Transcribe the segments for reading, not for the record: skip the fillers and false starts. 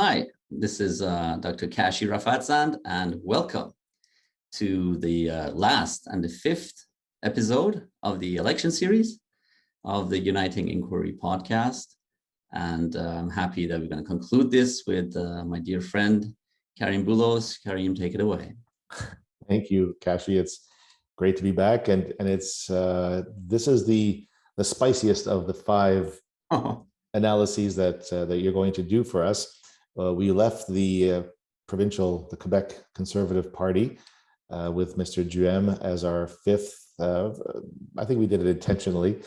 Hi, this is Dr. Khashayar Rafat-Zand, and welcome to the last and the fifth episode of the election series of the Uniting Inquiry podcast. And I'm happy that we're going to conclude this with my dear friend, Karim Boulos. Karim, take it away. Thank you, Khashy. It's great to be back. And it's this is the spiciest of the five analyses that you're going to do for us. We left the Quebec Conservative Party with Mr. Duhem as our fifth. I think we did it intentionally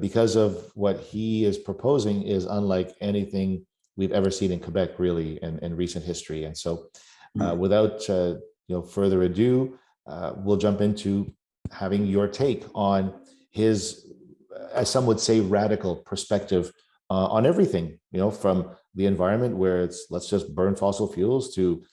because of what he is proposing is unlike anything we've ever seen in Quebec, really, in recent history. And so, without further ado, we'll jump into having your take on his, as some would say, radical perspective on everything, from the environment where it's let's just burn fossil fuels to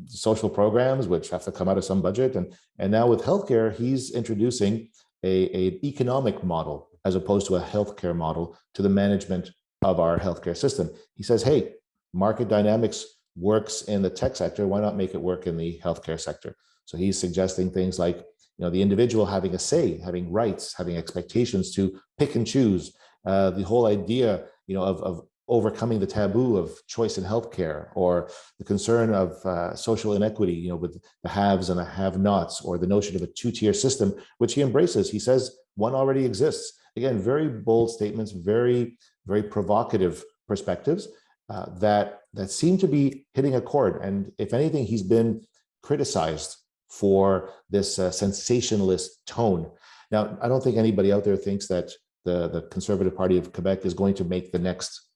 social programs which have to come out of some budget, and now with healthcare, he's introducing an economic model as opposed to a healthcare model to the management of our healthcare system. He says, hey, market dynamics works in the tech sector, why not make it work in the healthcare sector? So he's suggesting things like the individual having a say, having rights, having expectations to pick and choose. The whole idea, of overcoming the taboo of choice in healthcare, or the concern of social inequity, with the haves and the have-nots, or the notion of a two-tier system, which he embraces. He says one already exists. Again, very bold statements, very, very provocative perspectives that seem to be hitting a chord. And if anything, he's been criticized for this sensationalist tone. Now, I don't think anybody out there thinks that the Conservative Party of Quebec is going to make the next,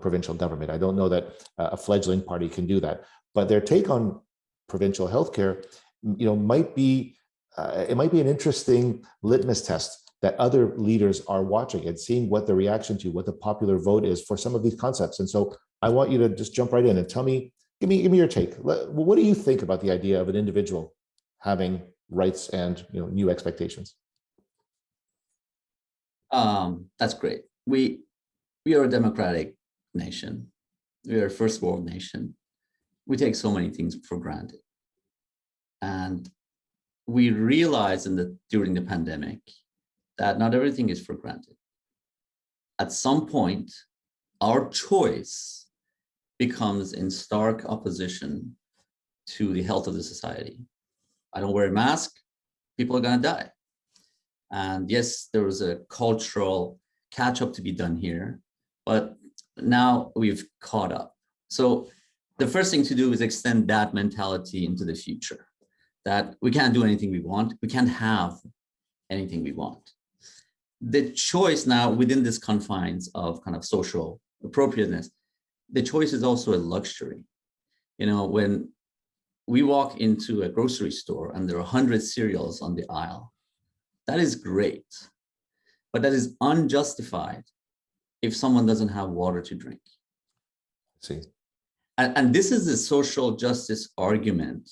provincial government. I don't know that a fledgling party can do that. But their take on provincial healthcare, might be an interesting litmus test that other leaders are watching and seeing what the reaction to, what the popular vote is for some of these concepts. And so I want you to just jump right in and tell me, give me your take. What do you think about the idea of an individual having rights and new expectations? That's great. We are a democratic nation. We are a first world nation. We take so many things for granted. And we realized during the pandemic that not everything is for granted. At some point, our choice becomes in stark opposition to the health of the society. I don't wear a mask, people are going to die. And yes, there was a cultural catch-up to be done here, but now we've caught up. So the first thing to do is extend that mentality into the future, that we can't do anything we want, we can't have anything we want. The choice now within this confines of kind of social appropriateness, the choice is also a luxury. When we walk into a grocery store and there are 100 cereals on the aisle, that is great, but that is unjustified if someone doesn't have water to drink. See, and this is the social justice argument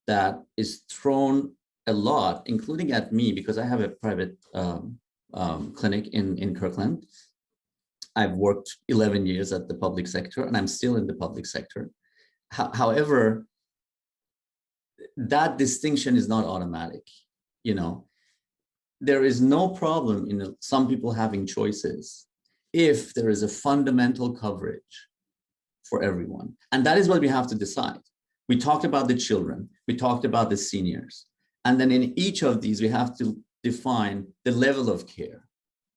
that is thrown a lot, including at me, because I have a private clinic in Kirkland. I've worked 11 years at the public sector, and I'm still in the public sector. However, that distinction is not automatic. There is no problem in some people having choices if there is a fundamental coverage for everyone. And that is what we have to decide. We talked about the children, we talked about the seniors. And then in each of these, we have to define the level of care.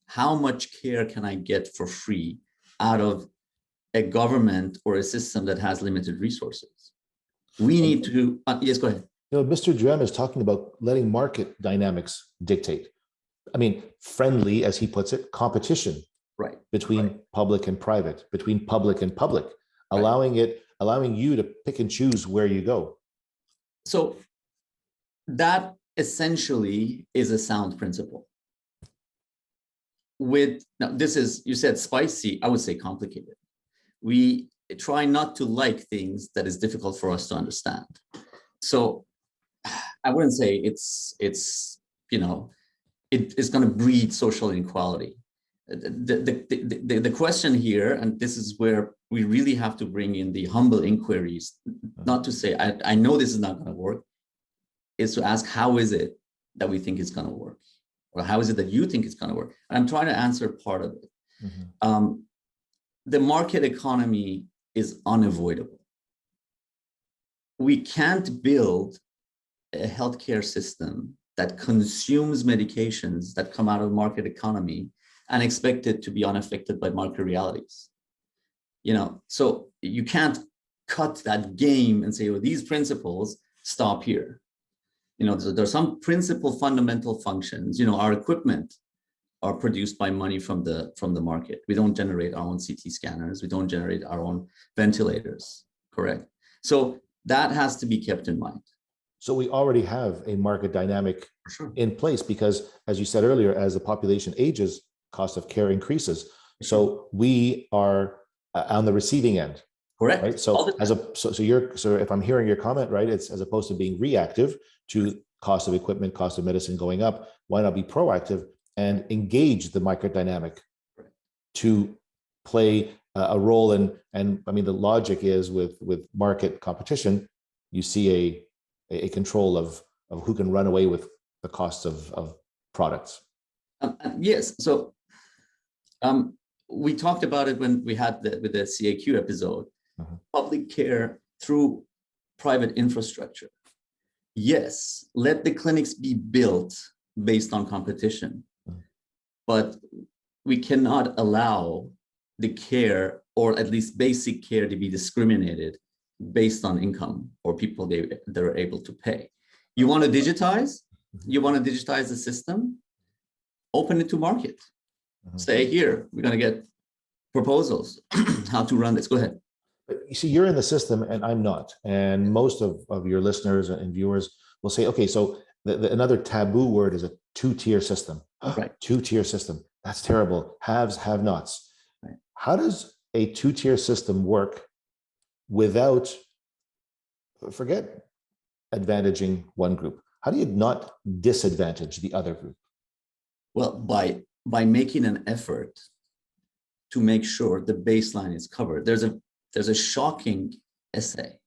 How much care can I get for free out of a government or a system that has limited resources? We need to, yes, go ahead. Mr. Duhem is talking about letting market dynamics dictate. I mean, friendly, as he puts it, competition, right, between public and private, between public and public, allowing you to pick and choose where you go. So that essentially is a sound principle. Now this is, you said spicy, I would say complicated. We try not to like things that is difficult for us to understand. So I wouldn't say it's going to breed social inequality. The question here, and this is where we really have to bring in the humble inquiries, not to say, I know this is not going to work, is to ask, how is it that we think it's going to work? Or how is it that you think it's going to work? And I'm trying to answer part of it. The market economy is unavoidable. We can't build a healthcare system that consumes medications that come out of market economy and expect it to be unaffected by market realities. So you can't cut that game and say, well, these principles stop here. There's some principal fundamental functions. Our equipment are produced by money from the market. We don't generate our own CT scanners. We don't generate our own ventilators, correct? So that has to be kept in mind. So we already have a market dynamic in place because, as you said earlier, as the population ages, cost of care increases. So we are on the receiving end. Correct. Right. So if I'm hearing your comment right, it's as opposed to being reactive to cost of equipment, cost of medicine going up, why not be proactive and engage the market dynamic to play a role in, and I mean the logic is with market competition, you see a control of who can run away with the costs of products. Yes. So we talked about it when we had with the CAQ episode. Public care through private infrastructure. Yes, let the clinics be built based on competition, but we cannot allow the care, or at least basic care, to be discriminated based on income or people they're able to pay. You want to digitize? You want to digitize the system? Open it to market. Say, here, we're going to get proposals how to run this. Go ahead. You see, you're in the system and I'm not. And most of your listeners and viewers will say, okay, so another taboo word is a two-tier system. Right. Two-tier system. That's terrible. Haves, have-nots. Right. How does a two-tier system work without, forget advantaging one group? How do you not disadvantage the other group? Well, by making an effort to make sure the baseline is covered. There's a shocking essay.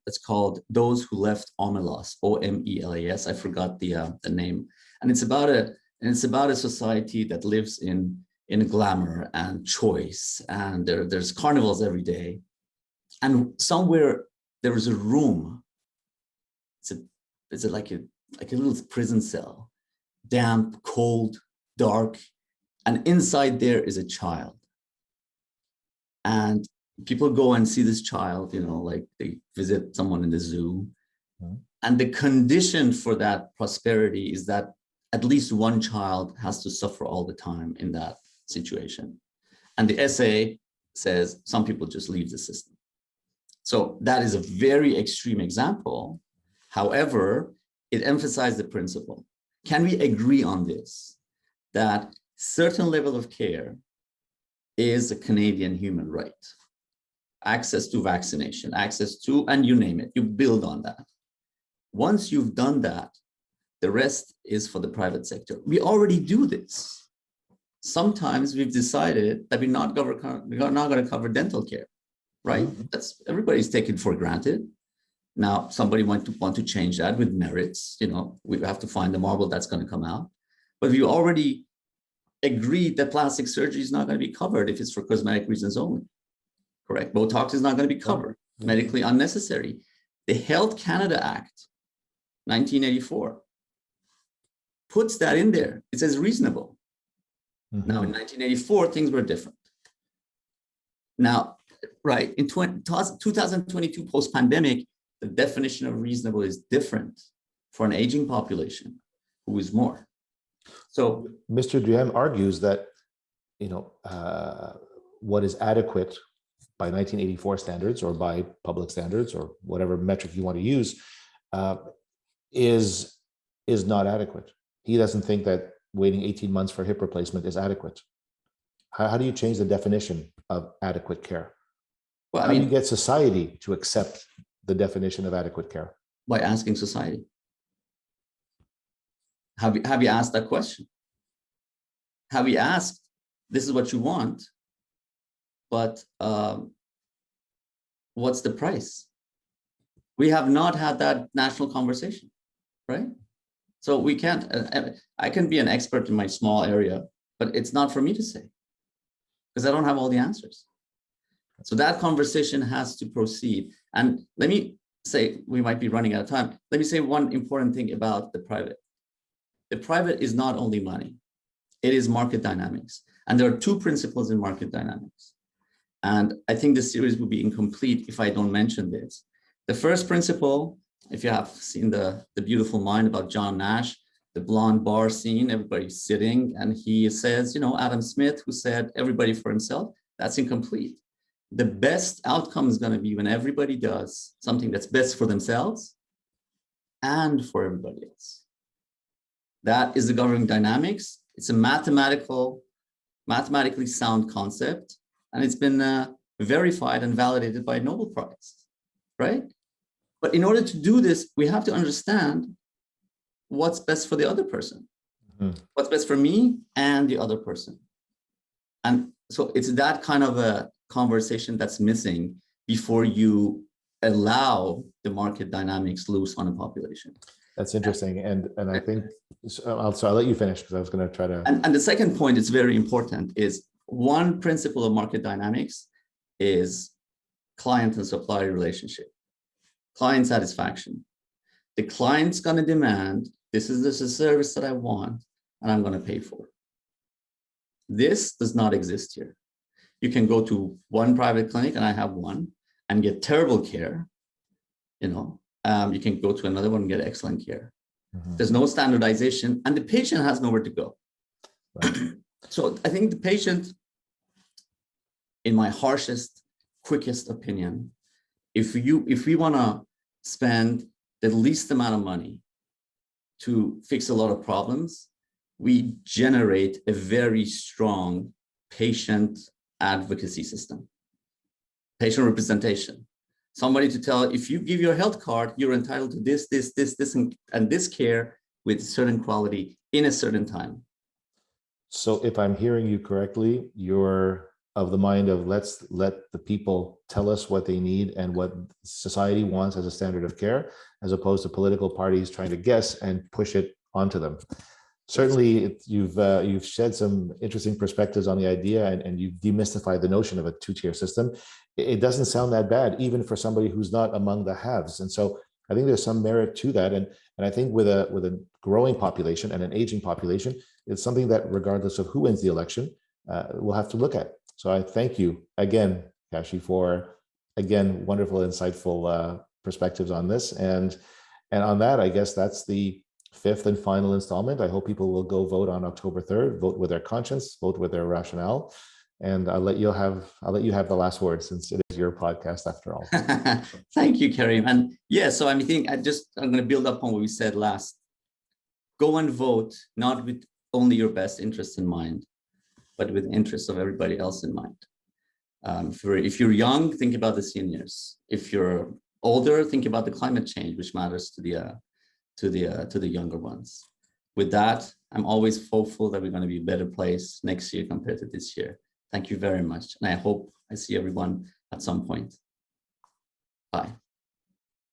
It's called "Those Who Left Omelas," O-M-E-L-A-S. I forgot the name, and it's about a society that lives in glamour and choice, and there's carnivals every day, and somewhere there is a room. It's like a little prison cell, damp, cold, dark, and inside there is a child. And people go and see this child, like they visit someone in the zoo. And the condition for that prosperity is that at least one child has to suffer all the time in that situation. And the essay says some people just leave the system. So that is a very extreme example. However, it emphasized the principle. Can we agree on this? That certain level of care is a Canadian human right. Access to vaccination, access to, and you name it, you build on that. Once you've done that, the rest is for the private sector. We already do this. Sometimes we've decided that we're not going to cover dental care, right? That's everybody's taken for granted. Now, somebody want to change that with merits. We have to find the marble that's going to come out. But we already agreed that plastic surgery is not going to be covered if it's for cosmetic reasons only. Correct. Botox is not going to be covered. Medically unnecessary. The Health Canada Act, 1984, puts that in there. It says reasonable. Now, in 1984, things were different. Now, right, in 2022 post-pandemic, the definition of reasonable is different for an aging population who is more. So Mr. Duhem argues that, what is adequate by 1984 standards or by public standards or whatever metric you want to use is not adequate. He doesn't think that waiting 18 months for hip replacement is adequate. How do you change the definition of adequate care? Well, how do you get society to accept the definition of adequate care? By asking society. Have you asked that question? have we asked, this is what you want, but what's the price? We have not had that national conversation, right? So we can't, I can be an expert in my small area, but it's not for me to say because I don't have all the answers. So that conversation has to proceed. And let me say, we might be running out of time. Let me say one important thing about the private. The private is not only money, it is market dynamics. And there are two principles in market dynamics. And I think this series will be incomplete if I don't mention this. The first principle, if you have seen the Beautiful Mind about John Nash, the blonde bar scene, everybody's sitting, and he says, you know, Adam Smith, who said everybody for himself, that's incomplete. The best outcome is going to be when everybody does something that's best for themselves and for everybody else. That is the governing dynamics. It's a mathematically sound concept, and it's been verified and validated by a Nobel Prize, right? But in order to do this, we have to understand what's best for the other person, what's best for me and the other person. And so it's that kind of a conversation that's missing before you allow the market dynamics loose on a population. That's interesting. And I think, I'll let you finish because I was going to try to. And the second point is very important is one principle of market dynamics is client and supplier relationship, client satisfaction. The client's going to demand, this is a service that I want, and I'm going to pay for it. This does not exist here. You can go to one private clinic, and I have one, and get terrible care. You know, you can go to another one and get excellent care. There's no standardization, and the patient has nowhere to go. Right. So I think the patient, in my harshest, quickest opinion, if we want to spend the least amount of money to fix a lot of problems, we generate a very strong patient advocacy system, patient representation. Somebody to tell, if you give your health card, you're entitled to this, and this care with certain quality in a certain time. So if I'm hearing you correctly, you're of the mind of let's let the people tell us what they need and what society wants as a standard of care, as opposed to political parties trying to guess and push it onto them. Certainly, you've shed some interesting perspectives on the idea, and you've demystified the notion of a two-tier system. It doesn't sound that bad, even for somebody who's not among the haves. And so I think there's some merit to that. And I think with a growing population and an aging population, it's something that regardless of who wins the election, we'll have to look at. So I thank you again, Khashy, for, again, wonderful, insightful perspectives on this. And on that, I guess that's the fifth and final installment. I hope people will go vote on October 3rd, vote with their conscience, vote with their rationale. And I'll let you have the last word, since it is your podcast after all. Thank you, Karim. And yeah, so I'm going to build up on what we said last. Go and vote, not with only your best interest in mind, but with the interests of everybody else in mind. If you're young, think about the seniors. If you're older, think about the climate change, which matters to the younger ones. With that, I'm always hopeful that we're going to be a better place next year compared to this year. Thank you very much. And I hope I see everyone at some point. Bye.